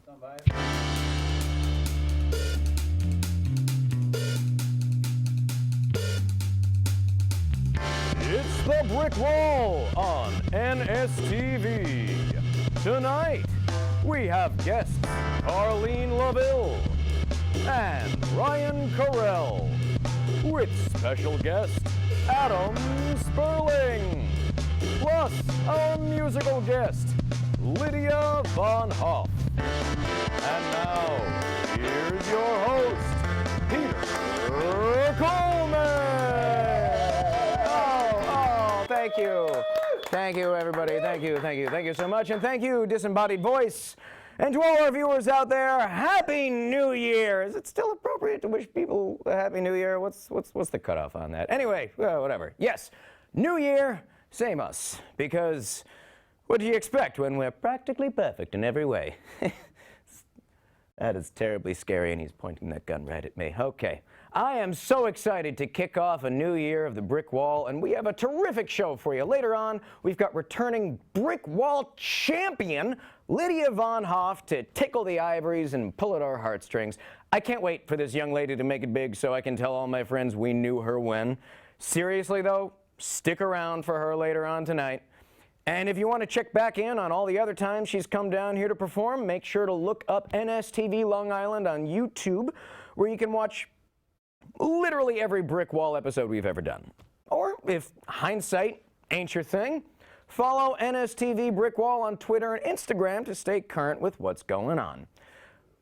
It's the Brick Wall on NSTV. Tonight, we have guests Arlene LaVille and Ryan Carell, with special guest Adam Sperling, plus our musical guest Lydia von Hoff. And now, here's your host, Peter Coleman. Thank you. Thank you, everybody. Thank you so much. And thank you, Disembodied Voice. And to all our viewers out there, Happy New Year. Is it still appropriate to wish people a Happy New Year? What's the cutoff on that? Anyway, whatever. Yes, New Year, same us. Because what do you expect when we're practically perfect in every way? That is terribly scary, and he's pointing that gun right at me. Okay. I am so excited to kick off a new year of the Brick Wall, and we have a terrific show for you. Later on, we've got returning Brick Wall champion Lydia von Hoff to tickle the ivories and pull at our heartstrings. I can't wait for this young lady to make it big so I can tell all my friends we knew her when. Seriously, though, stick around for her later on tonight. And if you want to check back in on all the other times she's come down here to perform, make sure to look up NSTV Long Island on YouTube, where you can watch literally every Brick Wall episode we've ever done. Or, if hindsight ain't your thing, follow NSTV Brick Wall on Twitter and Instagram to stay current with what's going on.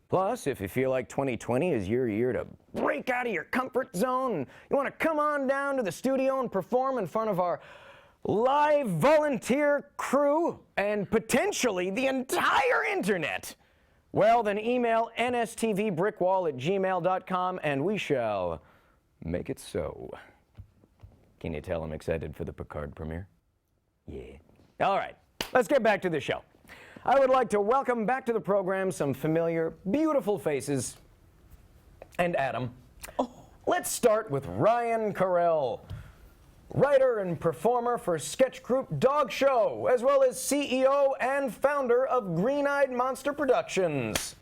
Plus, if you feel like 2020 is your year to break out of your comfort zone, and you want to come on down to the studio and perform in front of our live volunteer crew and potentially the entire internet, well, then email nstvbrickwall@gmail.com and we shall make it so. Can you tell I'm excited for the Picard premiere? Yeah. All right, let's get back to the show. I would like to welcome back to the program some familiar, beautiful faces, and Adam. Let's start with Ryan Carell, writer and performer for sketch group Dog Show, as well as CEO and founder of Green-Eyed Monster Productions.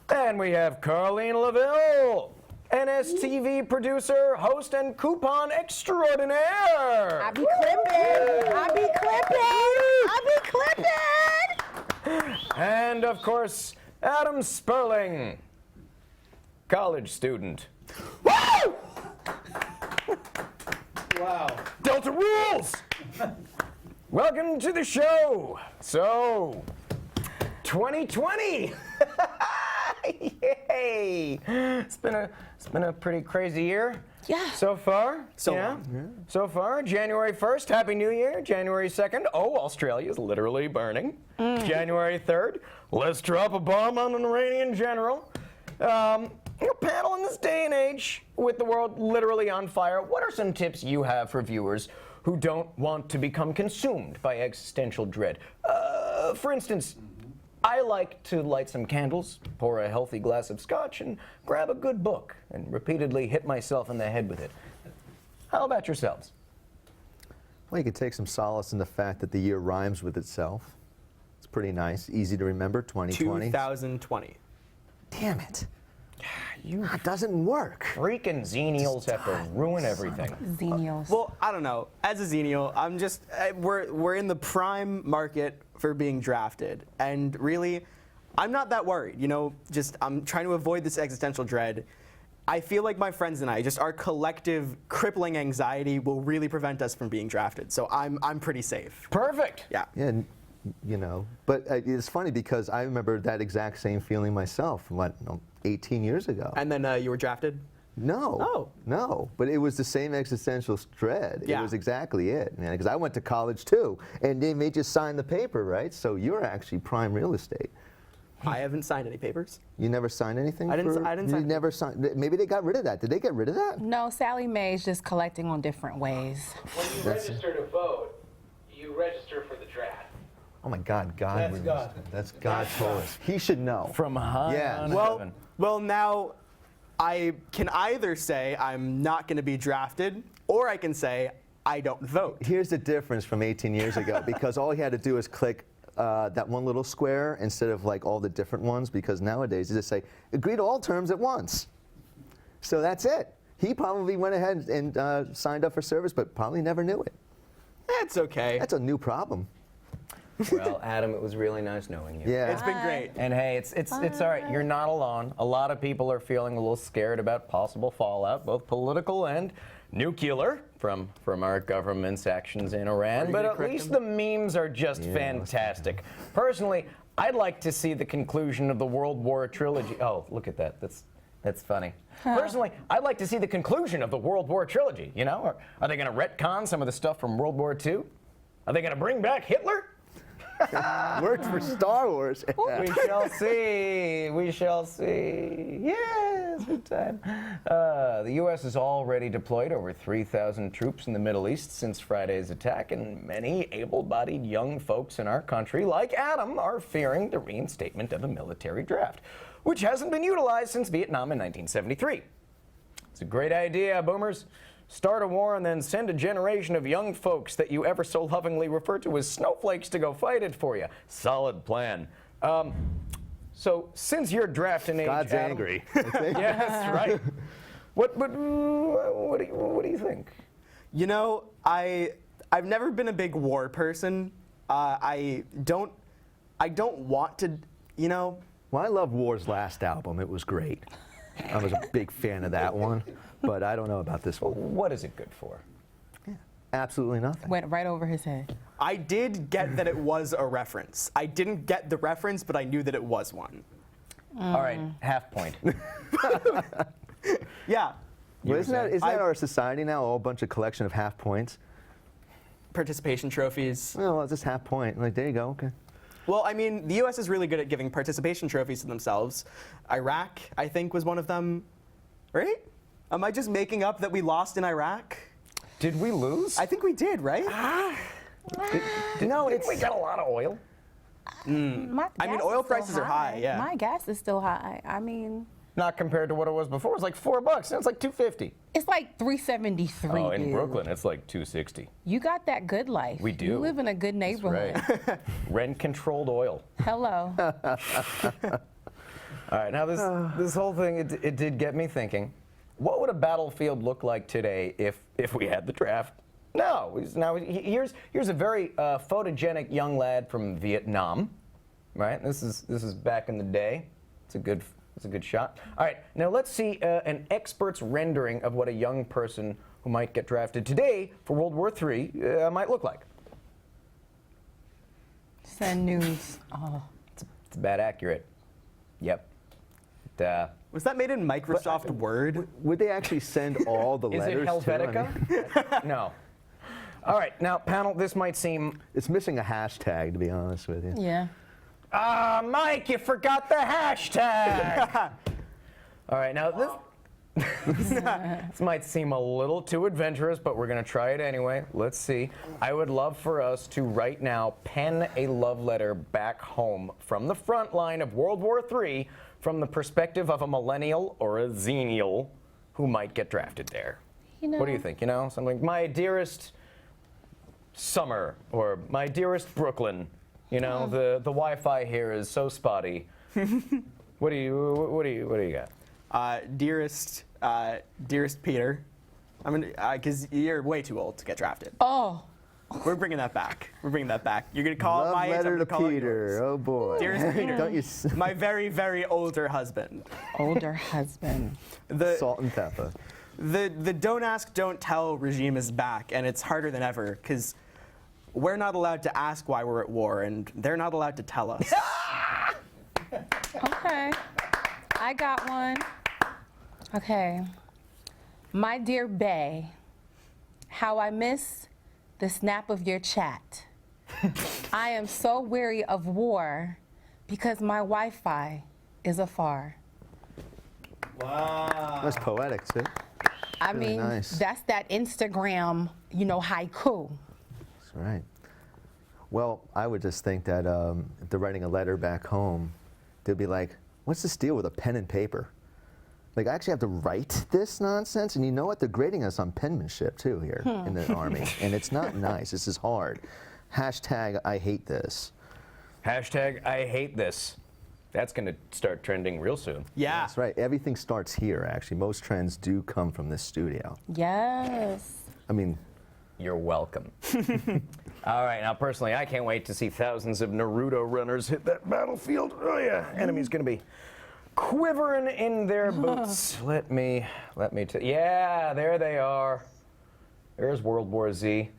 And we have Arlene LaVille, NSTV producer, host, and coupon extraordinaire. I be clipping. And of course, Adam Sperling, college student. Woo! Wow. Delta rules! Welcome to the show. So, 2020. Yay! It's been a pretty crazy year. Yeah. So far. Yeah. So far, January 1st, Happy New Year. January 2nd, oh, Australia's literally burning. January 3rd, let's drop a bomb on an Iranian general. Panel in this day and age, with the world literally on fire, what are some tips you have for viewers who don't want to become consumed by existential dread? For instance, I like to light some candles, pour a healthy glass of scotch, and grab a good book, and repeatedly hit myself in the head with it. How about yourselves? Well, you could take some solace in the fact that the year rhymes with itself. It's pretty nice, easy to remember, 2020. 2020. Damn it. You It doesn't work. freaking xenials have to ruin everything. Xenials. Well, I don't know. As a Xenial, I'm just we're in the prime market for being drafted, and really, I'm not that worried. You know, just I'm trying to avoid this existential dread. I feel like my friends and I, just our collective crippling anxiety, will really prevent us from being drafted. So I'm pretty safe. Perfect. Yeah. Yeah, you know, but it's funny because I remember that exact same feeling myself, 18 years ago. And then you were drafted? No. Oh. No, but it was the same existential dread. Yeah. It was exactly it, man, because I went to college too, and they made you sign the paper, right? So you're actually prime real estate. I haven't signed any papers. You never signed anything? I didn't You sign. never signed. Maybe they got rid of that. Did they get rid of that? No, Sally Mae's just collecting on different ways. When you register to vote, you register for the draft. Oh my God, God. That's God. That's God told us. He should know. From high Yeah. on heaven. Well, now I can either say I'm not going to be drafted, or I can say I don't vote. Here's the difference from 18 years ago, because all he had to do is click that one little square instead of like all the different ones, because nowadays you just say, agree to all terms at once. So that's it. He probably went ahead and signed up for service, but probably never knew it. That's okay. That's a new problem. Well, Adam, it was really nice knowing you. Yeah. It's been great. And hey, it's all right. You're not alone. A lot of people are feeling a little scared about possible fallout, both political and nuclear, from our government's actions in Iran. But at least the memes are just fantastic. Personally, I'd like to see the conclusion of the World War trilogy. Oh, look at that. That's funny. Personally, I'd like to see the conclusion of the World War trilogy. You know, are they going to retcon some of the stuff from World War II? Are they going to bring back Hitler? Worked for Star Wars. We shall see. We shall see. Yes, good time. The U.S. has already deployed over 3,000 troops in the Middle East since Friday's attack, and many able-bodied young folks in our country, like Adam, are fearing the reinstatement of a military draft, which hasn't been utilized since Vietnam in 1973. It's a great idea, boomers. Start a war and then send a generation of young folks that you ever so lovingly refer to as snowflakes to go fight it for you. Solid plan. So since you're drafting age, God's Adam, angry. Yes, right. What do you think? You know, I've never been a big war person. I don't want to, you know. Well, I love War's last album. It was great. I was a big fan of that one, but I don't know about this one. What is it good for? Absolutely nothing. Went right over his head. I did get that it was a reference. I didn't get the reference, but I knew that it was one. All right, half point. Yeah. Well, isn't that our society now? All a bunch of collection of half points. Participation trophies. Well, it's just half point. Like, there you go. Okay. Well, I mean, the U.S. is really good at giving participation trophies to themselves. Iraq, I think, was one of them, right? Am I just making up that we lost in Iraq? Did we lose? I think we did, right? No, we got a lot of oil. I mean, oil prices are high, yeah. My gas is still high. I mean, Not compared to what it was before. It was like $4. Now it's like $2.50. it's like $3.73. Oh, in dude. Brooklyn, it's like $2.60. You got that good life. We do. You live in a good neighborhood. Right. Rent-controlled oil. Hello. All right, now this whole thing, it did get me thinking. What would a battlefield look like today if we had the draft? No. Now here's a very photogenic young lad from Vietnam, right? This is back in the day. It's a good shot. All right, now let's see an expert's rendering of what a young person who might get drafted today for World War III might look like. Send news. Oh. It's about accurate. Yep. Was that made in Microsoft Word? Would they actually send all the Is letters it Helvetica? No. All right, now panel, this might seem. It's missing a hashtag, to be honest with you. Yeah. Mike, you forgot the hashtag. All right, now this might seem a little too adventurous, but we're going to try it anyway. Let's see. I would love for us to right now pen a love letter back home from the front line of World War III from the perspective of a millennial or a xennial who might get drafted there. You know, What do you think? You know, something like, my dearest Summer, or my dearest Brooklyn. You know, the Wi-Fi here is so spotty. What do you got? Dearest Peter, I'm gonna, because you're way too old to get drafted. Oh. We're bringing that back. We're bringing that back. You're gonna call it Love my age. I'm letter gonna to call it Peter. yours. Oh boy. Dearest Peter, Don't you my very, very older husband. Older husband. The salt and pepper. the don't ask, don't tell regime is back, and it's harder than ever because we're not allowed to ask why we're at war, and they're not allowed to tell us. Okay. I got one. Okay. My dear Bae, how I miss the snap of your chat. I am so weary of war because my Wi-Fi is afar. Wow. That's poetic, too. I Really mean, nice. that's that Instagram, haiku. That's right. Well, I would just think that if they're writing a letter back home, they'd be like, what's this deal with a pen and paper? Like, I actually have to write this nonsense? And you know what? They're grading us on penmanship, too, here in the Army. And it's not nice. This is hard. Hashtag, I hate this. Hashtag I hate this. That's going to start trending real soon. Yeah. That's right. Everything starts here, actually. Most trends do come from this studio. Yes. I mean, You're welcome. All right, now personally, I can't wait to see thousands of Naruto runners hit that battlefield. Oh yeah, enemy's gonna be quivering in their boots. Let me yeah, there they are. There's World War Z.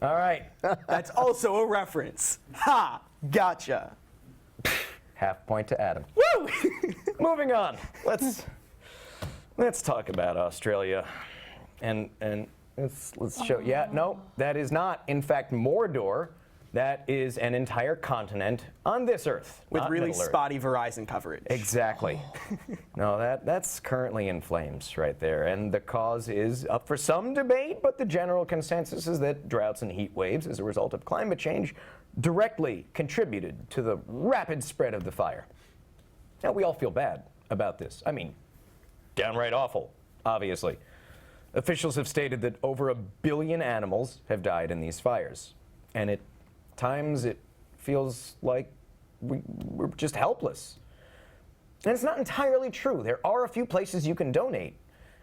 All right, That's also a reference. Ha! Gotcha. half point to Adam. Woo! Moving on. Let's talk about Australia, and let's show. Yeah, no, that is not. In fact, Mordor. That is an entire continent on this Earth, With not really Middle Earth. spotty Verizon coverage. Exactly. No, that's currently in flames right there, and the cause is up for some debate, but the general consensus is that droughts and heat waves as a result of climate change directly contributed to the rapid spread of the fire. Now, we all feel bad about this. I mean, downright awful, obviously. Officials have stated that over 1 billion animals have died in these fires, and at times it feels like we're just helpless. And it's not entirely true. There are a few places you can donate.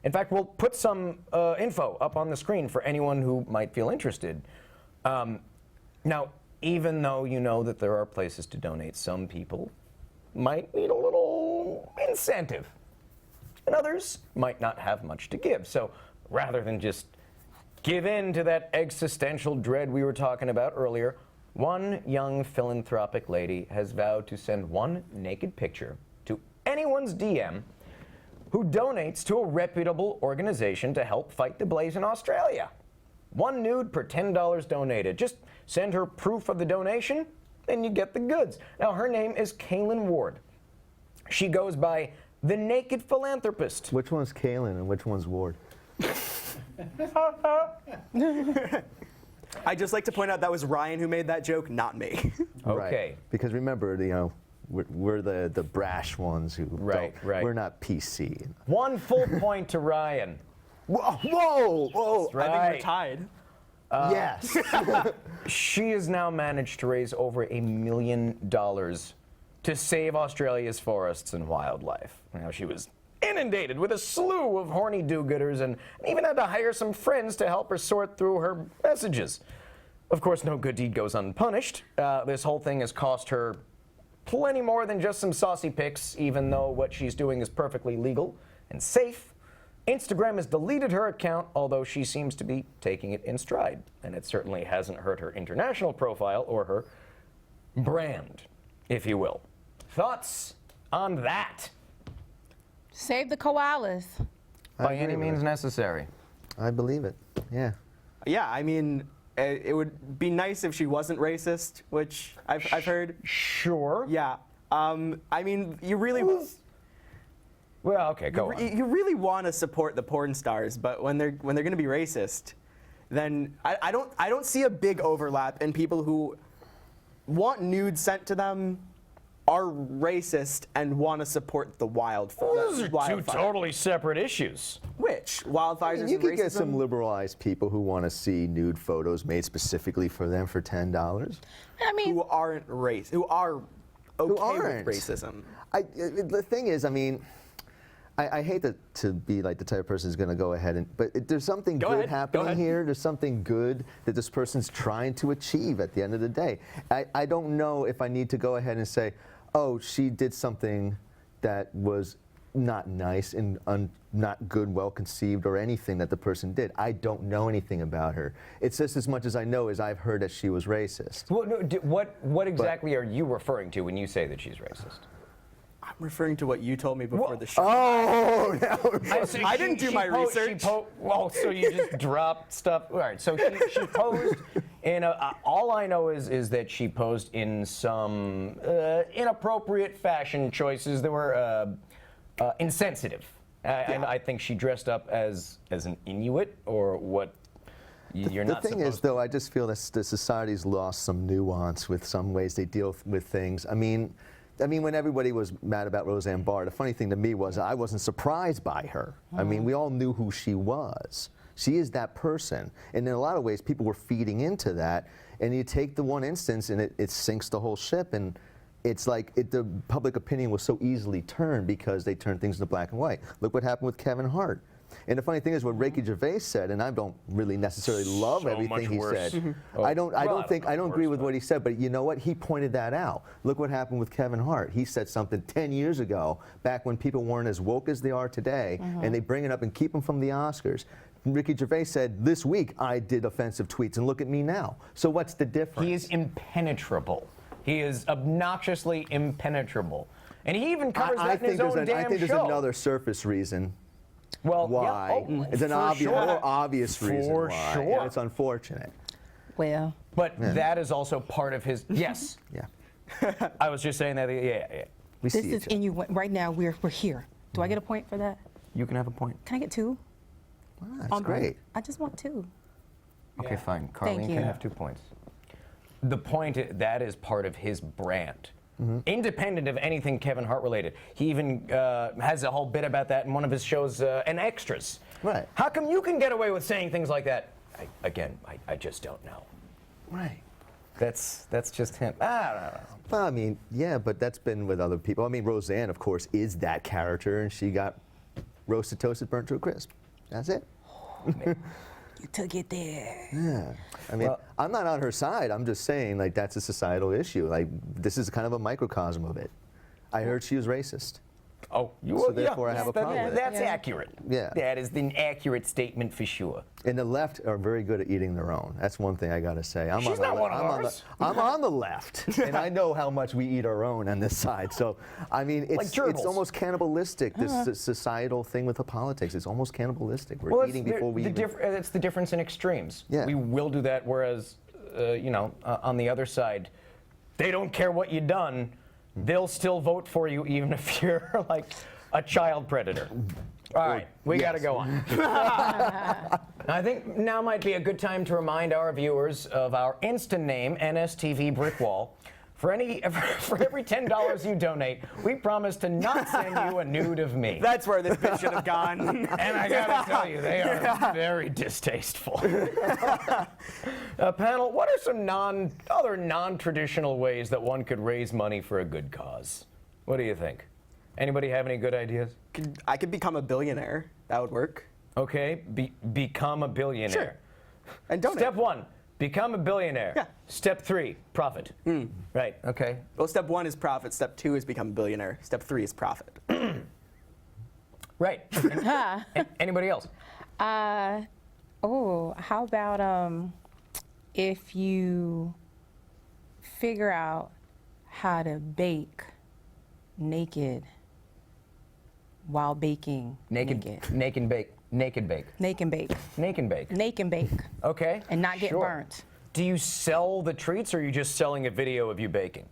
In fact, we'll put some info up on the screen for anyone who might feel interested. Now, even though you know that there are places to donate, some people might need a little incentive, and others might not have much to give. So rather than just give in to that existential dread we were talking about earlier, one young philanthropic lady has vowed to send one naked picture to anyone's DM who donates to a reputable organization to help fight the blaze in Australia. One nude per $10 donated. Just send her proof of the donation, and you get the goods. Now, her name is Kaylin Ward. She goes by the Naked Philanthropist. which one's Kaylin and which one's Ward? I'd just like to point out that was Ryan who made that joke, not me. Okay. Right. Because remember, we're the brash ones who Right, don't. right. We're not PC. One full point to Ryan. Whoa! Right. I think we're tied. Yes. She has now managed to raise over $1 million to save Australia's forests and wildlife. Now, she was inundated with a slew of horny do-gooders and even had to hire some friends to help her sort through her messages. Of course, no good deed goes unpunished. This whole thing has cost her plenty more than just some saucy pics, even though what she's doing is perfectly legal and safe. Instagram has deleted her account, although she seems to be taking it in stride, and it certainly hasn't hurt her international profile or her brand, if you will. Thoughts on that? Save the koalas. By agree any with means it. necessary. I believe it. Yeah. Yeah, I mean, it would be nice if she wasn't racist, which I've heard. Sure. Yeah. I mean, you really. Well, okay, go on. You really want to support the porn stars, but when they're going to be racist, then I don't see a big overlap in people who want nudes sent to them, are racist, and want to support the wildfire. Those are two totally separate issues. Which wildfires? You and could get some racism? liberalized people who want to see nude photos made specifically for them for $10. I mean, who aren't who are okay aren't. with racism. The thing is, I mean, I hate to be like the type of person who's going to go ahead and, but there's something Go good ahead, go happening ahead. here. There's something good that this person's trying to achieve at the end of the day. I don't know if I need to go ahead and say, oh, she did something that was not nice and not good, well conceived, or anything that the person did. I don't know anything about her. It's just as much as I know is I've heard that she was racist. Well, no, what exactly are you referring to when you say that she's racist? I'm referring to what you told me before the show. Oh, I didn't do my research. Well, so you just dropped stuff. All right, so she posed in all I know is that she posed in some inappropriate fashion choices that were insensitive. And I think she dressed up as an Inuit or what you're not The thing is, supposed though, I just feel that the society's lost some nuance with some ways they deal with things. I mean, when everybody was mad about Roseanne Barr, the funny thing to me was I wasn't surprised by her. I mean, we all knew who she was. She is that person. And in a lot of ways, people were feeding into that. And you take the one instance and it sinks the whole ship. And it's like the public opinion was so easily turned because they turned things into black and white. Look what happened with Kevin Hart. And the funny thing is, what Ricky Gervais said, and I don't really necessarily love So everything much he worse. said. Oh, I don't agree with but- what he said, but you know what? He pointed that out. Look what happened with Kevin Hart. He said something 10 years ago, back when people weren't as woke as they are today, and they bring it up and keep him from the Oscars. Ricky Gervais said, this week I did offensive tweets, and look at me now. So what's the difference? He is impenetrable. He is obnoxiously impenetrable. And he even covers that in his own damn I think there's show. another surface reason well, why. Yeah, It's an more obvious reason For why. sure. And it's unfortunate. Well, But that is also part of his. Yes. Yeah. I was just saying that. Yeah. We this see is each other. innuendo. Right now, we're here. Do I get a point for that? You can have a point. Can I get 2? That's great. I just want 2. Okay, fine. Carlene you. can have 2 points. The point that is part of his brand. Independent of anything Kevin Hart related. He even has a whole bit about that in one of his shows, and Extras. Right. How come you can get away with saying things like that? I just don't know. Right. That's just him. I don't know. Well, I mean, yeah, but that's been with other people. I mean, Roseanne, of course, is that character, and she got roasted, toasted, burnt to a crisp. That's it. You took it there. Yeah. I mean, Well- I'm not on her side. I'm just saying, like, that's a societal issue. Like, this is kind of a microcosm of it. I heard she was racist. Oh, So therefore I have a that- problem with it. That's Yeah. accurate. Yeah. That is an accurate statement for sure. And the left are very good at eating their own. That's one thing I got to say. I'm She's on the not le- one of I'm on the- ours. I'm on the left, and I know how much we eat our own on this side. So, I mean, it's gerbils. almost cannibalistic, this societal thing with the politics. It's almost cannibalistic. We're Well, eating before we even... it's the difference in extremes. Yeah. We will do that, whereas, on the other side, they don't care what you've done. They'll still vote for you even if you're like a child predator. All right, we got to yes. go on. I think now might be a good time to remind our viewers of our instant name, NSTV Brick Wall. For every $10 you donate, we promise to not send you a nude of me. That's where this bit should have gone. And I gotta tell you, they are very distasteful. Panel, what are some other non-traditional ways that one could raise money for a good cause? What do you think? Anybody have any good ideas? I could become a billionaire. That would work. Okay, become a billionaire. Sure. And donate. Step 1, become a billionaire. Yeah. Step 3, profit. Right, okay. Well, step 1 is profit. Step 2 is become a billionaire. Step 3 is profit. Right. Anybody else? How about if you figure out how to bake naked while baking Naked bake. Naked bake. Naked bake. Naked bake. Naked bake. Okay. And not get sure. burnt. Do you sell the treats, or are you just selling a video of you baking?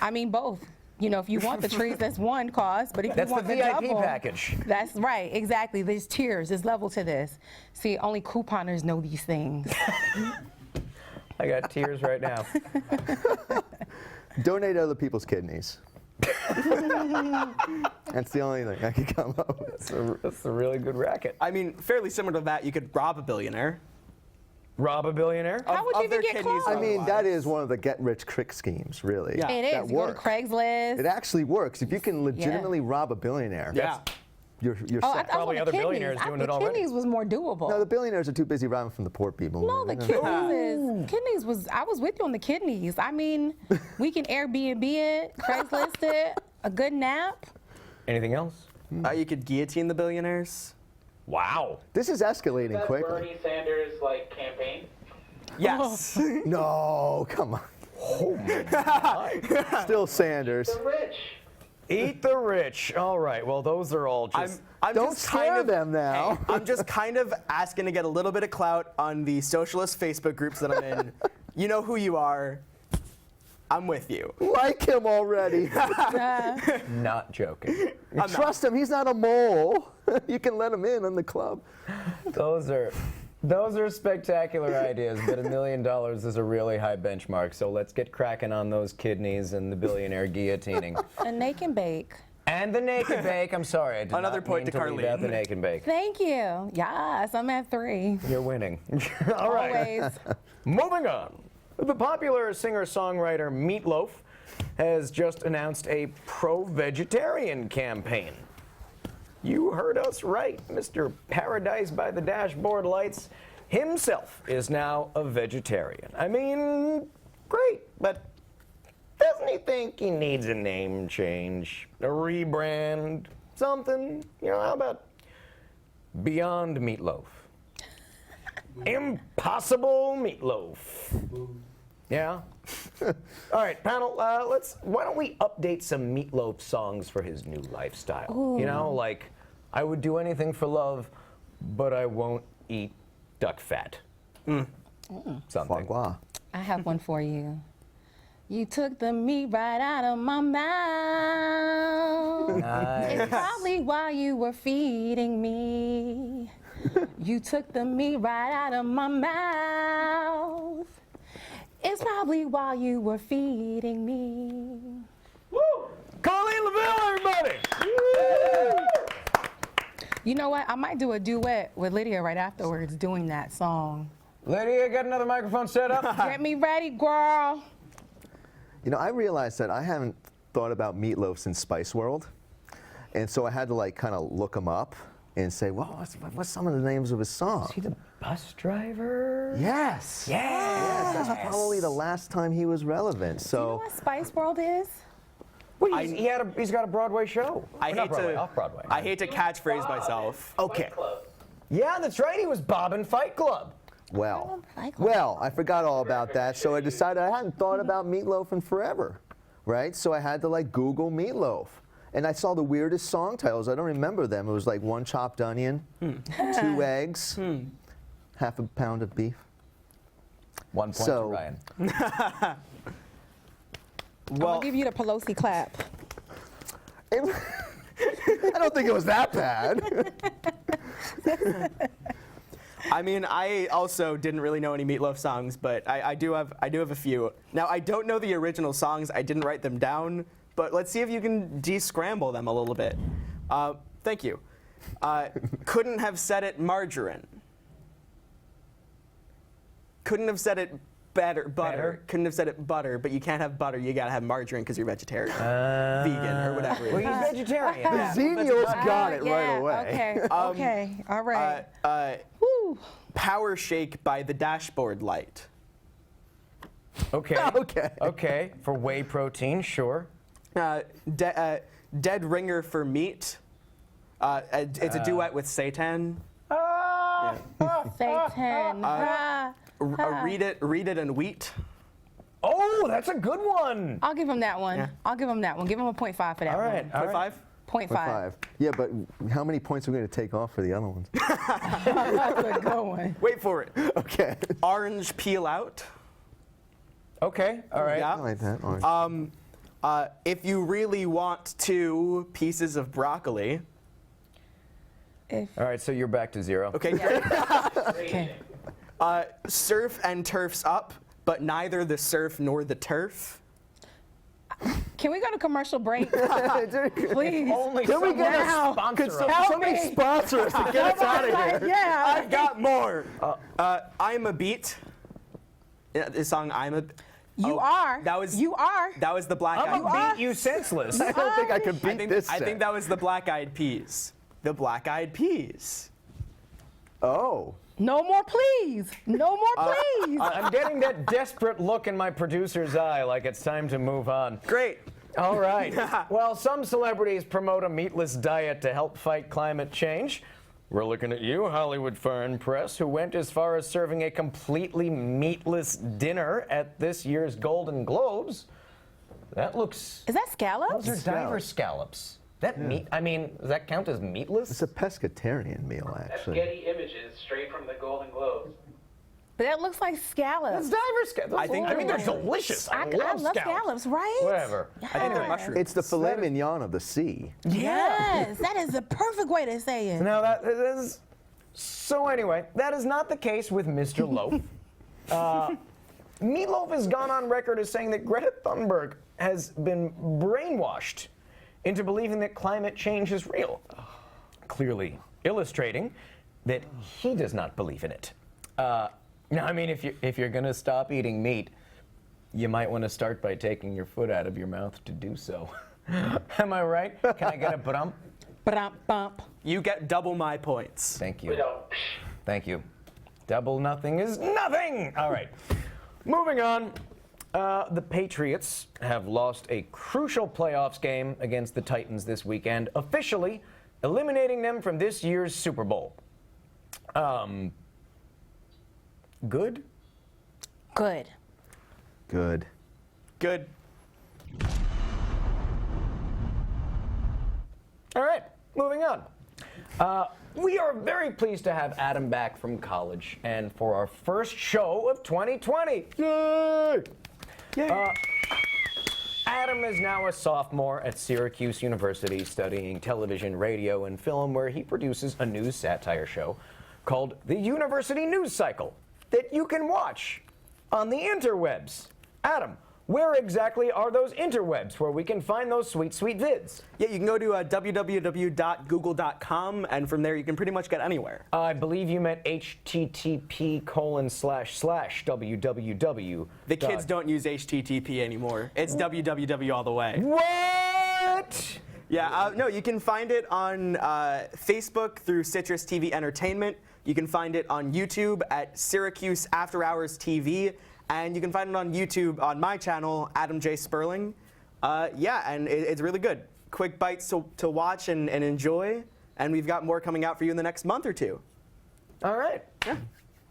I mean, both. You know, if you want the trees, that's one cost. But if That's you the want VIP double, package. That's right, exactly. There's tiers, there's level to this. See, only couponers know these things. I got tears right now. Donate other people's kidneys. That's the only thing I could come up with. That's a really good racket. I mean, fairly similar to that, you could rob a billionaire. Rob a billionaire? How would you of their even get kidneys close? I mean, that otherwise. is one of the get-rich-quick schemes, really. Yeah. It That is. You go to works. Craigslist. It actually works. If you can legitimately rob a billionaire, Yeah. you're Oh, set. Probably the other kidneys. billionaires I doing think it already. kidneys was more doable. No, the billionaires are too busy robbing from the poor people. No, the kidneys was, I was with you on the kidneys. I mean, we can Airbnb it, Craigslist it, a good nap. Anything else? You could guillotine the billionaires. Wow. This is escalating That quickly. Bernie Sanders like campaign. Yes. No, come on. Still Sanders. The rich. Eat the rich. All right. Well, those are all just. I'm Don't just scare kind of, them now. Hey, I'm just kind of asking to get a little bit of clout on the socialist Facebook groups that I'm in. You know who you are. I'm with you. Like him already. Not joking. Trust him. He's not a mole. You can let him in on the club. Those are spectacular ideas, but $1 million is a really high benchmark. So let's get cracking on those kidneys and the billionaire guillotining. And they can bake. And the naked bake. I'm sorry, I did Another not point mean to leave out Carlene. the naked bake. Thank you. Yes, I'm at 3. You're winning. All right. Always. Moving on. The popular singer-songwriter Meatloaf has just announced a pro-vegetarian campaign. You heard us right. Mr. Paradise by the Dashboard Lights himself is now a vegetarian. I mean, great, but doesn't he think he needs a name change, a rebrand, something? You know, how about Beyond Meatloaf? Impossible Meatloaf. Yeah? All right, panel, why don't we update some Meatloaf songs for his new lifestyle? You know, like, I would do anything for love, but I won't eat duck fat. Something. Foie gras. I have one for you. You took the meat right out of my mouth. Nice. It's probably why you were feeding me. You took the meat right out of my mouth. It's probably why you were feeding me. Woo! Colleen LaVille, everybody! You know what? I might do a duet with Lydia right afterwards doing that song. Lydia, got another microphone set up? Get me ready, girl. You know, I realized that I haven't thought about Meatloaf since Spice World. And so I had to like kind of look him up and say, well, what's some of the names of his songs? Is he the bus driver? Yes. Yes. Yes, that's probably the last time he was relevant. Do you know So what Spice World is? Well, he's got a Broadway show. I Or not hate Broadway, to off-Broadway. I hate to catchphrase myself. okay. Yeah, that's right. He was Bob in Fight Club. Well, I like I forgot all about that. So I decided I hadn't thought about Meatloaf in forever, right? So I had to like Google Meatloaf. And I saw the weirdest song titles. I don't remember them. It was like 1 chopped onion, 2 eggs, half a pound of beef. 1 point So- to Ryan. I'm gonna give you the Pelosi clap. I don't think it was that bad. I mean, I also didn't really know any Meatloaf songs, but I do have a few. Now, I don't know the original songs. I didn't write them down, but let's see if you can de-scramble them a little bit. Thank you. Couldn't have said it margarine. Couldn't have said it butter. Better? Couldn't have said it butter, but you can't have butter. You gotta have margarine because you're vegetarian, vegan, or whatever. it Well, is. he's vegetarian. Yeah. Xenios got it yeah, right away. Okay, okay, all right. Woo. Power Shake by the Dashboard Light. Okay. Okay. Okay. For whey protein, sure. Dead Ringer for Meat. It's a duet with Satan. Satan. Read it and Wheat. Oh, that's a good one. I'll give him that one. Yeah. I'll give him that one. Give him a 0.5 for that All right. one. All right. 5. 0.5. 5. Yeah, but how many points are we going to take off for the other ones? That's a good one. Wait for it. Okay. Orange Peel Out. Okay. All right. I Yeah. like that. Orange. If you really want 2 pieces of broccoli. If, All right. So you're back to 0. Okay, great. okay. Surf and Turf's Up, but neither the surf nor the turf. Can we go to commercial break? Please. Only Can we someone get to sponsor us. somebody me. sponsor us to get us out of here? Yeah. I've got more. I'm a Beat. Yeah, the song I'm a. You Oh, are. That was. You are. That was the Black I'm Eyed. gonna beat you senseless. I don't think I could beat this. I think set. that was the Black Eyed Peas. The Black Eyed Peas. Oh. No more please. No more please. I'm getting that desperate look in my producer's eye, like it's time to move on. Great. All right. Well, some celebrities promote a meatless diet to help fight climate change. We're looking at you, Hollywood Foreign Press, who went as far as serving a completely meatless dinner at this year's Golden Globes. That looks. Is that scallops? Those are diver scallops. That meat. I mean, does that count as meatless? It's a pescatarian meal, That's actually. Getty Images, straight from the Golden Globes. But that looks like scallops. It's diver scallops. I think mean, they're they're delicious. I love love scallops, right? Whatever. I think they're mushrooms. It's the filet mignon of the sea. Yes, that is the perfect way to say it. Now that is. So anyway, that is not the case with Mr. Loaf. Meatloaf has gone on record as saying that Greta Thunberg has been brainwashed into believing that climate change is real, clearly illustrating that he does not believe in it. Now, I mean, if you're gonna stop eating meat, you might want to start by taking your foot out of your mouth to do so. Am I right? Can I get a bump? Bump. You get double my points. Thank you. We don't. Thank you. Double nothing is nothing! All right. Moving on. The Patriots have lost a crucial playoffs game against the Titans this weekend, officially eliminating them from this year's Super Bowl. Good? Good. Good. Good. All right, moving on. We are very pleased to have Adam back from college, and for our first show of 2020. Yay! Adam is now a sophomore at Syracuse University studying television, radio, and film, where he produces a news satire show called The University News Cycle that you can watch on the interwebs. Adam, where exactly are those interwebs where we can find those sweet, sweet vids? Yeah, you can go to www.google.com, and from there you can pretty much get anywhere. I believe you meant http://www. The kids don't use HTTP anymore. It's www all the way. What? Yeah, no, you can find it on Facebook through Citrus TV Entertainment. You can find it on YouTube at Syracuse After Hours TV. And you can find it on YouTube on my channel, Adam J. Sperling. Yeah, and it's really good. Quick bites to watch and enjoy. And we've got more coming out for you in the next month or two. All right. Yeah.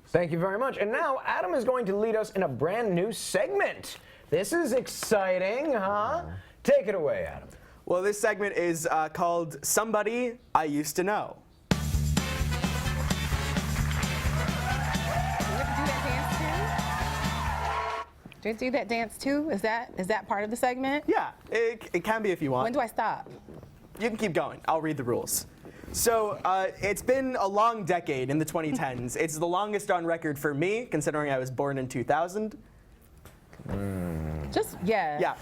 Thank you very much. And now Adam is going to lead us in a brand new segment. This is exciting, huh? Take it away, Adam. Well, this segment is called Somebody I Used to Know. Do you do that dance too? Is that part of the segment? Yeah, it can be if you want. When do I stop? You can keep going. I'll read the rules. So it's been a long decade in the 2010s. It's the longest on record for me, considering I was born in 2000. Yeah.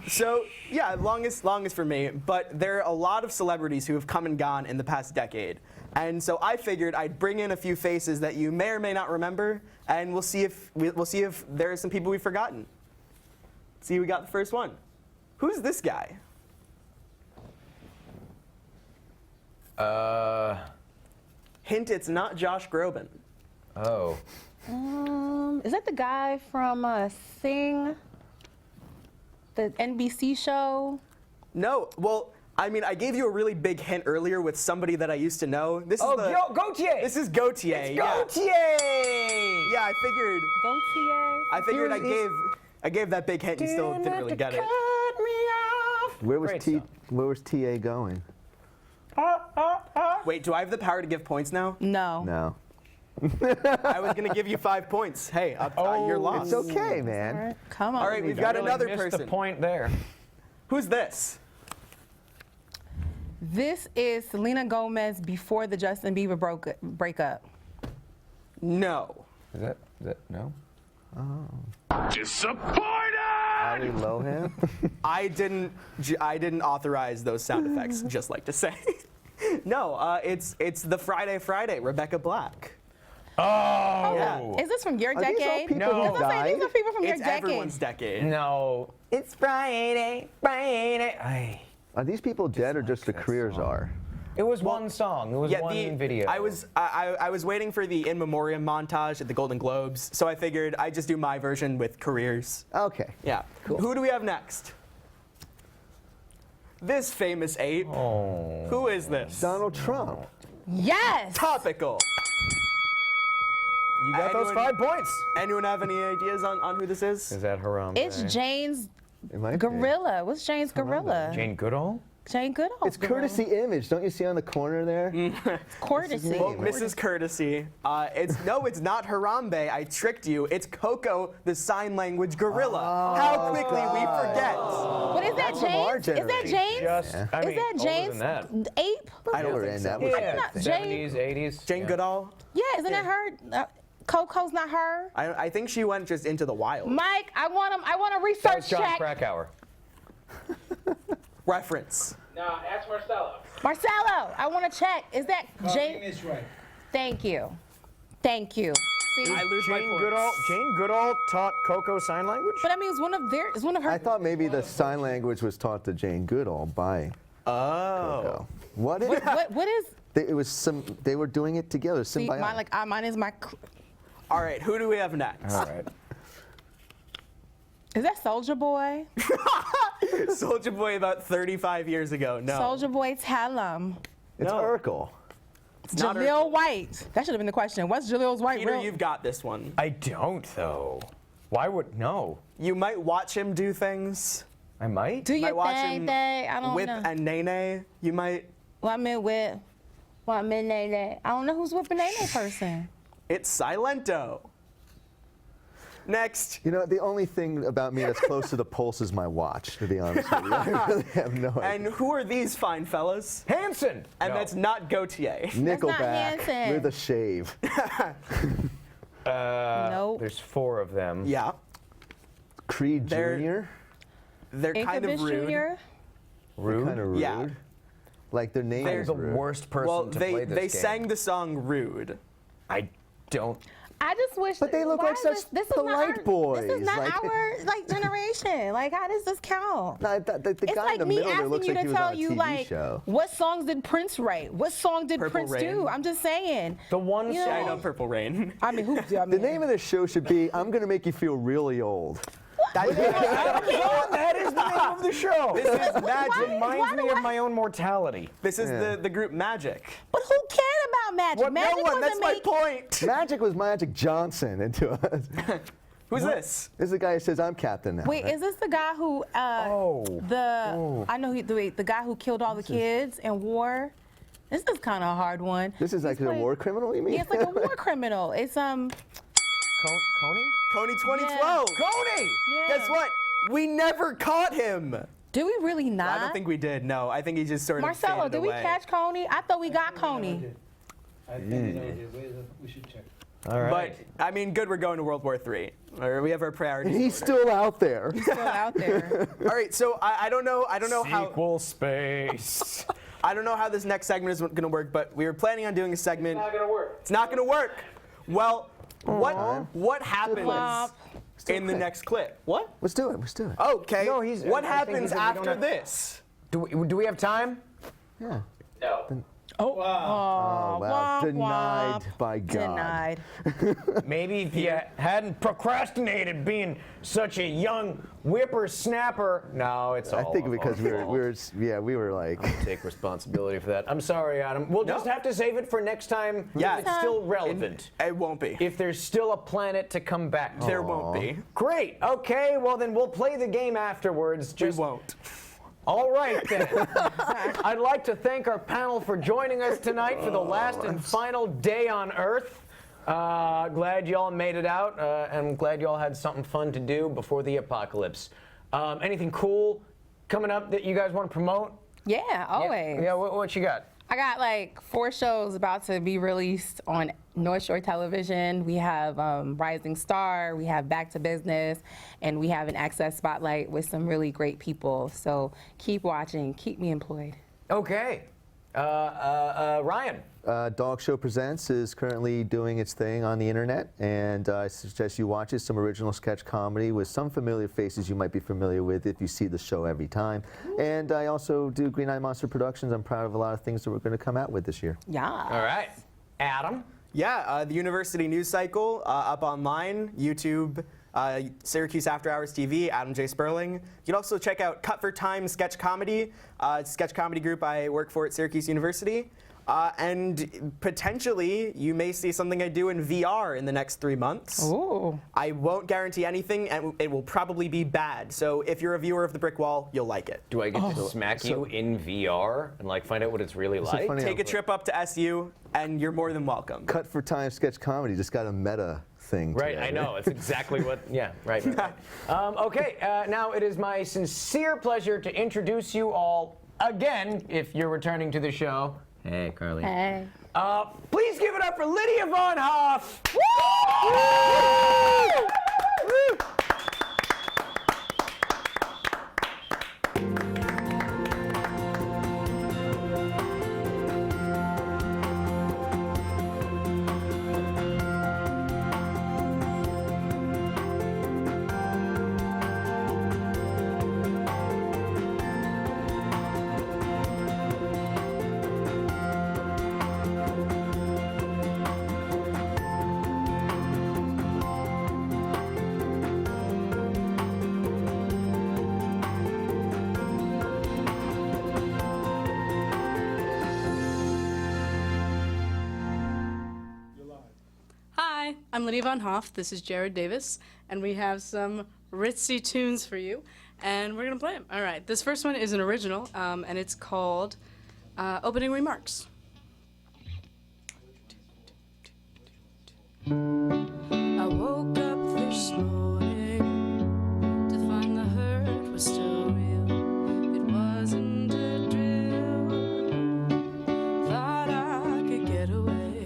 So yeah, longest for me. But there are a lot of celebrities who have come and gone in the past decade, and so I figured I'd bring in a few faces that you may or may not remember, and we'll see if there are some people we've forgotten. See, we got the first one. Who's this guy? Hint: it's not Josh Groban. Oh. Is that the guy from Sing? The NBC show? No. Well, I mean, I gave you a really big hint earlier with somebody that I used to know. This is Gautier! This is Gautier. It's yeah. Gautier! Yeah, I figured Gautier? I gave that big hint. You still didn't really get it. Cut me off. Where was Great song. Where was TA going? Wait, do I have the power to give points now? No. No. I was gonna give you 5 points. Hey, you're lost. It's okay, man. All right, come on. All right, we've got Really another missed person. the point there. Who's this? This is Selena Gomez before the Justin Bieber breakup. No. Is that no? Ali Lohan? I didn't authorize those sound effects. Just like to say. No, it's the Friday, Rebecca Black. Oh. Yeah. Is this from your Are these all decade? people No. who I was gonna say, died? these are people from your It's decade. everyone's decade. No. It's Friday. Ay. Are these people dead or just the that careers song. are? It was one song. It was one video. I was waiting for the in memoriam montage at the Golden Globes, so I figured I'd just do my version with careers. Okay. Yeah. Cool. Who do we have next? This famous ape. Oh. Who is this? Donald Trump. Yes. Topical. You got those Anyone- 5 points. Anyone have any ideas on who this is? Is that Harambe? It's Jane's It might be. Gorilla. What's Jane's Gorilla? Jane Goodall? Jane Goodall. It's Courtesy Image. Don't you see on the corner there? Courtesy. Well, Mrs. Courtesy. It's not Harambe. I tricked you. It's Coco, the sign language gorilla. How quickly we forget. What is that, That's from our James? Is that generation. James? Just, I Is mean, that older James than that. Ape? I don't Older think in so. that was Yeah, not 70s, 80s. Jane yeah. Goodall. Yeah, isn't that her? Coco's not her. I think she went just into the wild. Mike, I want a That was research John check. Krakauer. reference. No, ask Marcelo. Marcelo, I want to check. Is that Jane Jane? is right. Thank you. Thank you. See? I lose my Jane points. Goodall taught Coco sign language? But I mean, it's one of her. I thought maybe the sign language was taught to Jane Goodall by Oh. Coco. What? What is? It was some. They were doing it together. See, Symbiotic. mine is my. All right, who do we have next? All right. Is that Soldier Boy? Soldier Boy about 35 years ago. No. Soldier Boy, tell him. It's No. Urkel. It's not Jaleel White. That should have been the question. What's Jaleel's White Peter, real? you've got this one. I don't, though. Why would, no. You might watch him do things. I might? Do You might your watch thing, him thing. I don't Whip know. and Nene. You might. What I mean whip. What I mean Nene. I don't know who's whipping Nene person. It's Silento. Next. You know, the only thing about me that's close to the pulse is my watch, to be honest with you. I really have no idea. And who are these fine fellas? Hanson! And No. that's not Gautier. Nickelback Hanson. with a shave. Nope. There's 4 of them. Yeah. Creed They're- Jr. They're kind Incubus of rude. Jr. Rude? Kind of rude. Yeah. Like their name They're is the rude. worst person Well, to they play this they game. sang the song "Rude." I don't. I just wish. But they look why like is such this is not polite our, boys, This is not like- our generation. Like, how does this count? No, the It's guy like in the me middle there asking looks you like he to was on tell a you, TV like, show. what songs did Prince write? What song did Purple Prince Rain. do? I'm just saying. The one You song. know- I know Purple Rain. I mean, who? I mean, The name of the show should be "I'm Gonna Make You Feel Really Old." That is the name of the show. This is Magic. Reminds me of my own mortality. This is Yeah. the group Magic. But who cared about Magic? What? Magic No one. That's wasn't my make- point. Magic was Magic Johnson into us. Who's this? This is the guy who says, "I'm captain now." Wait, right? is this the guy who? I know the guy who killed all the kids in war. This is kind of a hard one. This is like a war criminal, you mean? Yeah, it's like a war criminal. It's Coney? Coney 2012. Coney! Yeah. Guess what? We never caught him. Do we really not? I don't think we did. No, I think he just sort of Marcelo, faded did we away. catch Coney? I thought we got Coney. I think we never did. We should check. All right. But I mean, good. We're going to World War III. Or we have our priorities. He's in order. still out there. Still out there. All right. So I don't know. I don't know how. Sequel space. I don't know how this next segment is going to work. But we were planning on doing a segment. Not gonna work. It's not going to work. Well, what happens Flop. in the next clip? What? Let's do it. Let's do it. Okay. No, he's- what I think he happens said we don't after have- this? Do we have time? Yeah. No. Oh, Oh, wow. womp, Denied womp. by God. Denied. Maybe if you hadn't procrastinated being such a young whippersnapper. No, it's all. I think of because our fault. we were like, Take responsibility for that. I'm sorry, Adam. We'll just have to save it for next time. Yeah. If it's still relevant. It won't be. If there's still a planet to come back to. There won't be. Great. Okay. Well, then we'll play the game afterwards. We Just won't. All right, then. I'd like to thank our panel for joining us tonight for the last and final day on Earth. Glad y'all made it out, and glad y'all had something fun to do before the apocalypse. Anything cool coming up that you guys want to promote? Yeah, always. Yeah, what you got? I got like 4 shows about to be released on North Shore Television. We have Rising Star, we have Back to Business, and we have an Access Spotlight with some really great people. So keep watching, keep me employed. Okay. Ryan. Dog Show Presents is currently doing its thing on the internet, and I suggest you watch it. Some original sketch comedy with some familiar faces you might be familiar with if you see the show every time. And I also do Green Eye Monster Productions. I'm proud of a lot of things that we're going to come out with this year. Yeah. All right. Adam. Yeah, the University News Cycle up online, YouTube, Syracuse After Hours TV, Adam J. Sperling. You can also check out Cut for Time Sketch Comedy, sketch comedy group I work for at Syracuse University. And potentially, you may see something I do in VR in the next 3 months. Ooh. I won't guarantee anything, and it will probably be bad. So if you're a viewer of The Brick Wall, you'll like it. Do I get to smack you in VR and like find out what it's really like? funny Take a trip up to SU, and you're more than welcome. Cut for Time sketch comedy just got a meta thing. Right, today, I know. It's exactly what. Yeah, right. Okay, now it is my sincere pleasure to introduce you all again, if you're returning to the show. Hey, Carly. Hey. Please give it up for Lydia Von Hoff. Woo! Hi, I'm Lydia von Hoff. This is Jared Davis, and we have some ritzy tunes for you, and we're gonna play them. All right, this first one is an original, and it's called Opening Remarks. I woke up this morning to find the hurt was still real. It wasn't a drill. Thought I could get away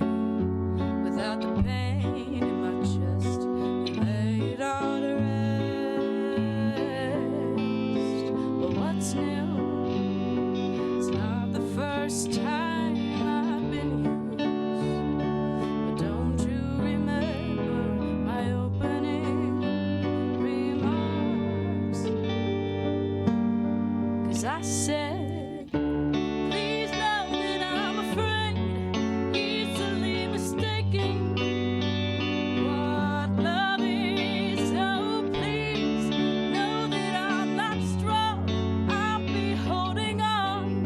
without the pain in my chest and lay it all to rest. But what's new? It's not the first time I've been used. But don't you remember my opening remarks? 'Cause I said, please know that I'm afraid, easily mistaken what love is. Oh, please know that I'm not strong. I'll be holding on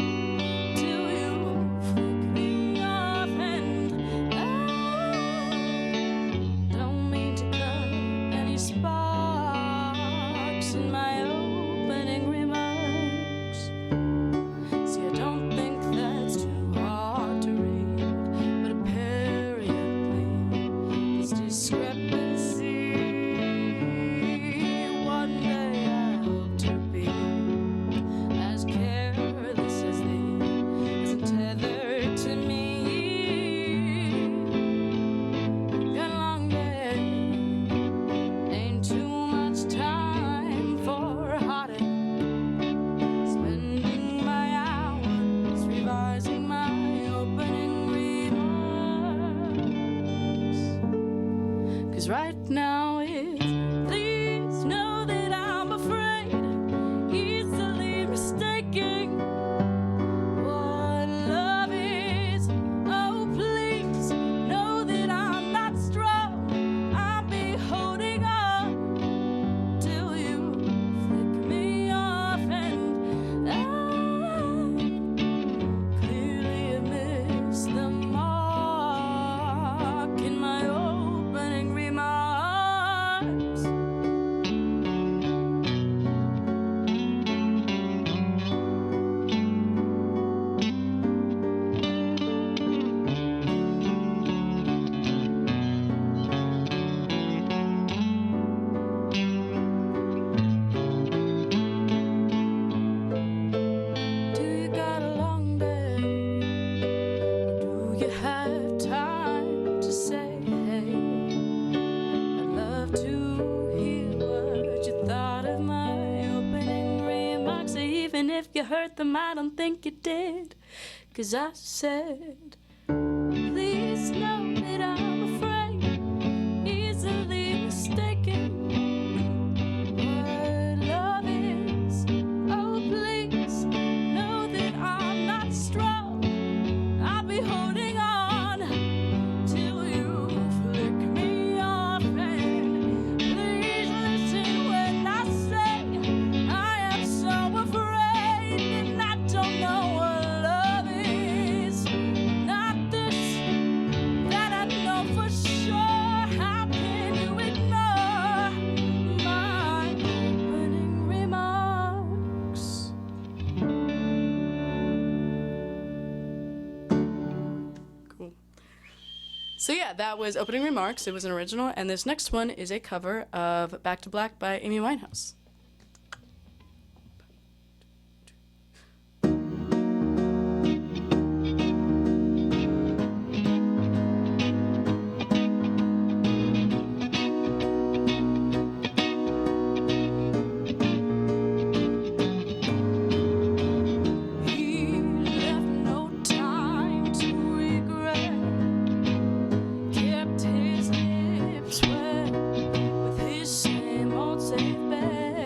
till you flick me off, and I don't mean to cut any sparks in my opening remarks. See, I don't think that's too hard to read, but apparently this discrepancy. One day I hope to be as careless as these, as untethered to me. Got a long day, ain't too much time for heartache. Spending my hours revising my opening remarks. 'Cause right now it's, please know that I'm afraid, easily mistaking what love is. Oh, please know that I'm not strong. I'll be holding on till you flick me off, and I clearly missed the mark in my opening remarks. Do you got a long day? Or do you have time to say, hey, I'd love to hear what you thought of my opening remarks. Even if you heard them, I don't think you did. 'Cause I said, please know that I'm afraid, easily mistaken what love is. Oh, please know that I'm not strong. I'll be holding on till you flick me off, and please listen when I say I am so afraid, and I don't know what love is. Not this, that I know for sure. How can you ignore my opening remarks? Cool. So yeah, that was Opening Remarks. It was an original, and this next one is a cover of Back to Black by Amy Winehouse. He left no time to regret, kept his lips wet with his same old safe bet.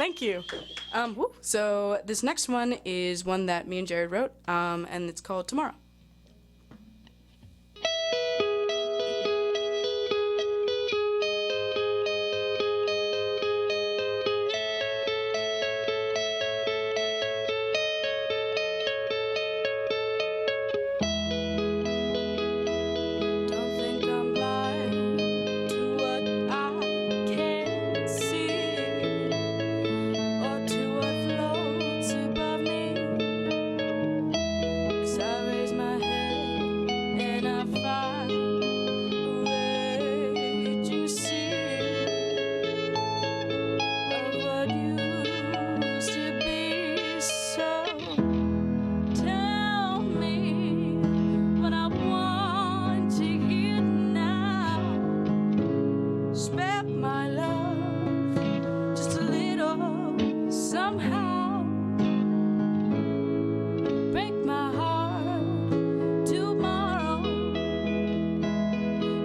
Thank you. So this next one is one that me and Jared wrote, and it's called Tomorrow. Don't think I'm blind to what I can't see, or to what floats above me. 'Cause I raise my head and I find a raging sea of what used to be. So tell me what I want to hear now. Spare my love just a little somehow. Break my heart tomorrow.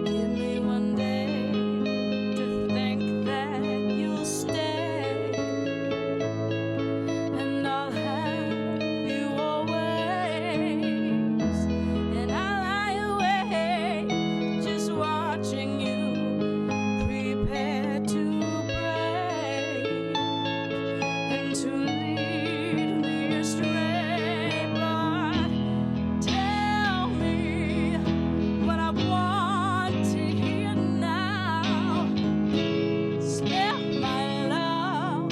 Give me one day to think that you'll stay, and I'll have you always. And I'll lie awake just watching you prepare to break and to lead me astray. But tell me what I want to hear now. Spare my love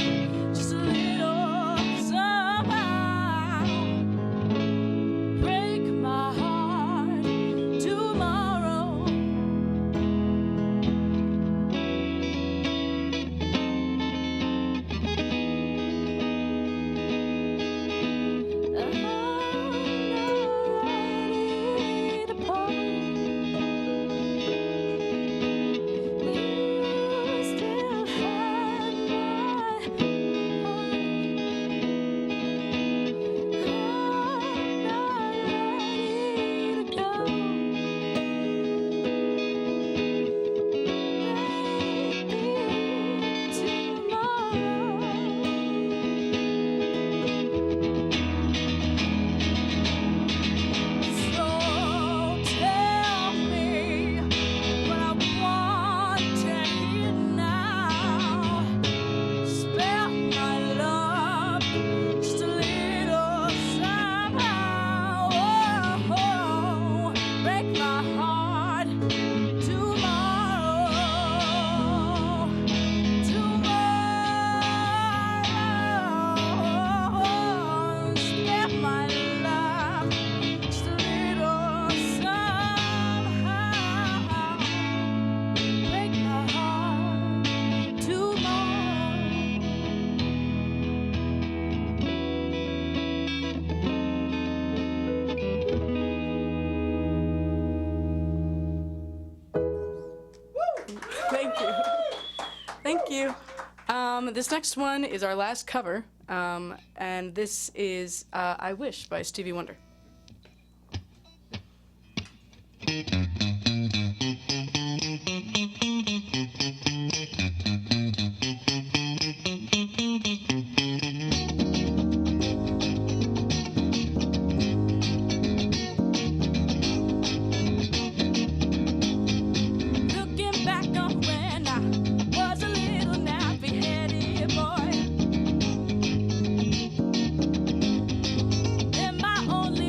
just a little somehow. Break my heart tomorrow. I'm ready to part. You still have my heart. I'm not ready to go. So tell me what I want to hear now. Spare my love just a little somehow. Oh, break my heart tomorrow. Tomorrow, spare my love just a little somehow. Break my heart tomorrow. Thank you. Thank you. This next one is our last cover, and this is I Wish by Stevie Wonder. Looking back on when I was a little nappy-headed boy, and my only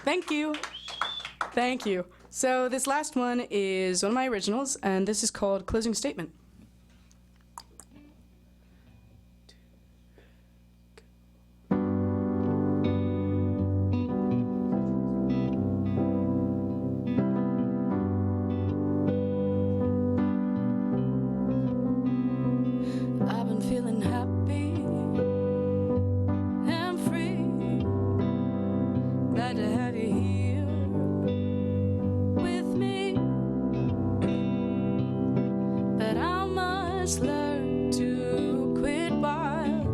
Thank you. Thank you. So this last one is one of my originals, and this is called Closing Statement. I've been feeling happy and free. Glad to have you here with me. But I must learn to quit while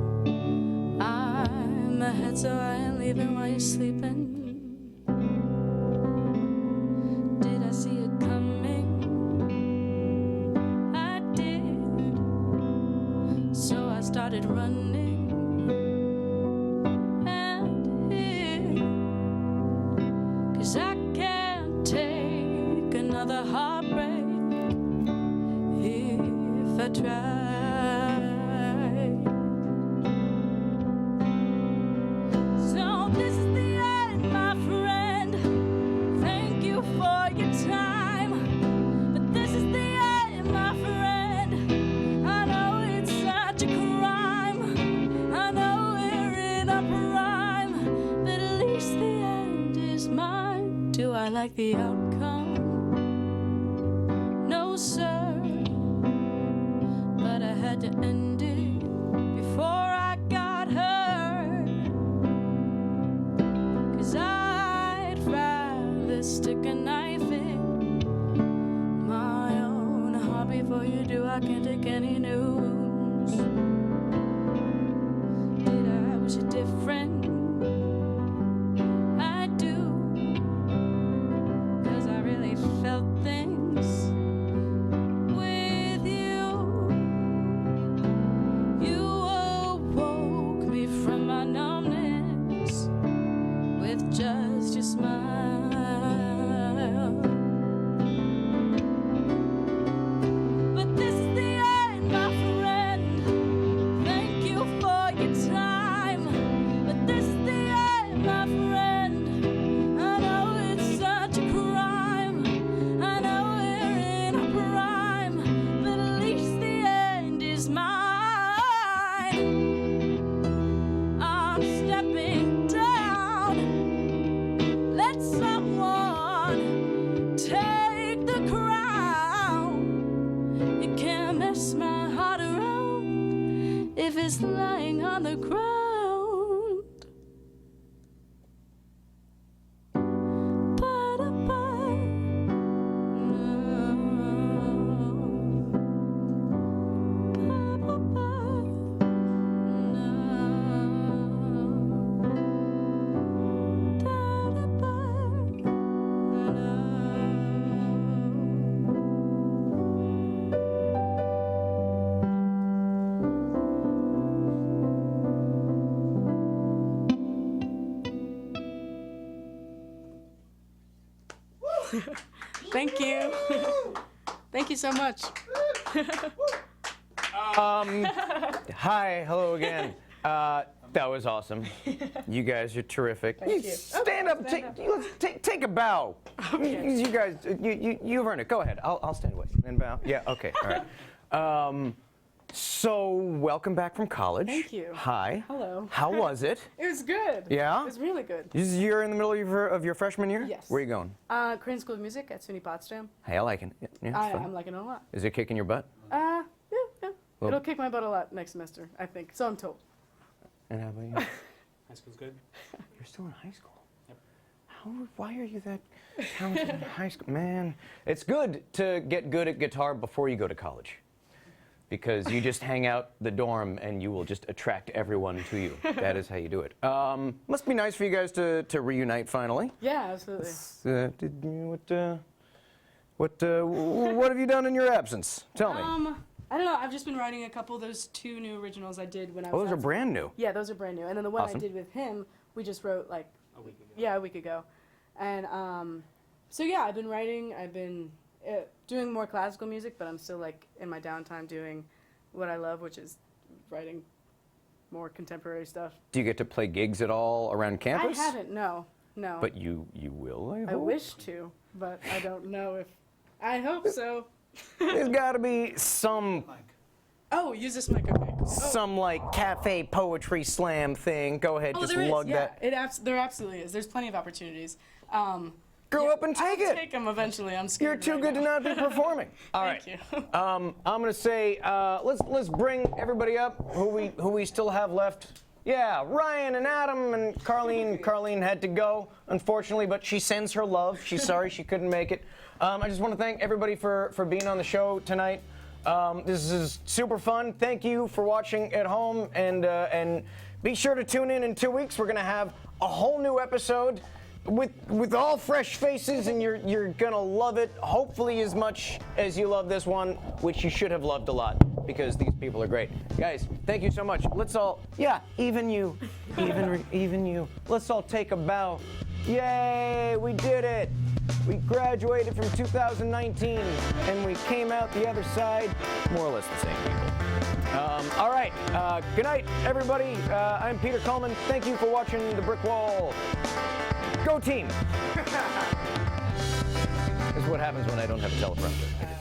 I'm ahead, so I ain't leaving while you're sleeping. Did I see it coming? I did. So I started running and hid. 'Cause I can't take another heartbreak if I try. So this is the end, my friend. Thank you for your time. But this is the end, my friend. I know it's such a crime. I know we're in a prime. But at least the end is mine. Do I like the outcome? No, sir. But I had to end it before I got hurt. 'Cause I'd rather stick a knife in my own heart before you do. I can't take any news. Did I wish it different? I do. 'Cause I really felt things with you. You awoke me from my numbness with just your smile. But this is the end, my friend. Thank you for your time. But this is the end, my friend. I know it's such a crime. I know we're in a prime. But at least the end is mine. I'm stepping down. Let someone take the crown. You can't mess my heart around if it's lying on the ground. Ba-da-ba. No. Ba-ba-ba. No. Da-da-ba. No. Thank you. Thank you so much. Hi, hello again. That was awesome. You guys are terrific. Thank you. Stand up. Take a bow. You guys, you've earned it. Go ahead. I'll stand with you. Then bow. Yeah. Okay. All right. So welcome back from college. Thank you. Hi. Hello. How was it? It was good. Yeah? It was really good. You're in the middle of your freshman year? Yes. Where are you going? Korean School of Music at SUNY Potsdam. Hey, I like it. Yeah, it's fun. I'm liking it a lot. Is it kicking your butt? Yeah. Well- It'll kick my butt a lot next semester, I think. So I'm told. And how about you? High school's good. You're still in high school. Why are you that talented in high school? Man, it's good to get good at guitar before you go to college. Because you just hang out the dorm and you will just attract everyone to you. That is how you do it. Must be nice for you guys to reunite finally. Yeah, absolutely. What have you done in your absence? Tell me. I don't know. I've just been writing a couple of those 2 new originals I did when I was. Oh, those are brand new. Yeah, those are brand new. And then the one Awesome. I did with him, we just wrote like A week ago. Yeah, a week ago. And so yeah, I've been writing. I've been doing more classical music, but I'm still like in my downtime doing what I love, which is writing more contemporary stuff. Do you get to play gigs at all around campus? I haven't, no. No. But you will, I I hope. wish to, but I don't know if. I hope so. There's got to be some Oh, use this mic, okay. some like cafe poetry slam thing. Go ahead, just there is, lug yeah. that. There absolutely is. There's plenty of opportunities. Go up and take I'll it. take them eventually. I'm You're scared. too good to not be performing. All right. Thank you. I'm gonna say let's bring everybody up who we still have left. Yeah, Ryan and Adam and Carlene. Carlene had to go, unfortunately, but she sends her love. She's sorry she couldn't make it. I just want to thank everybody for being on the show tonight. This is super fun. Thank you for watching at home, and be sure to tune in 2 weeks. We're gonna have a whole new episode with all fresh faces, and you're gonna love it. Hopefully as much as you love this one, which you should have loved a lot, because these people are great. Guys, thank you so much. Let's all, yeah, even you, even you. Let's all take a bow. Yay, we did it. We graduated from 2019, and we came out the other side more or less the same people. All right, good night, everybody. I'm Peter Coleman. Thank you for watching The Brick Wall. Go team! This is what happens when I don't have a teleprompter.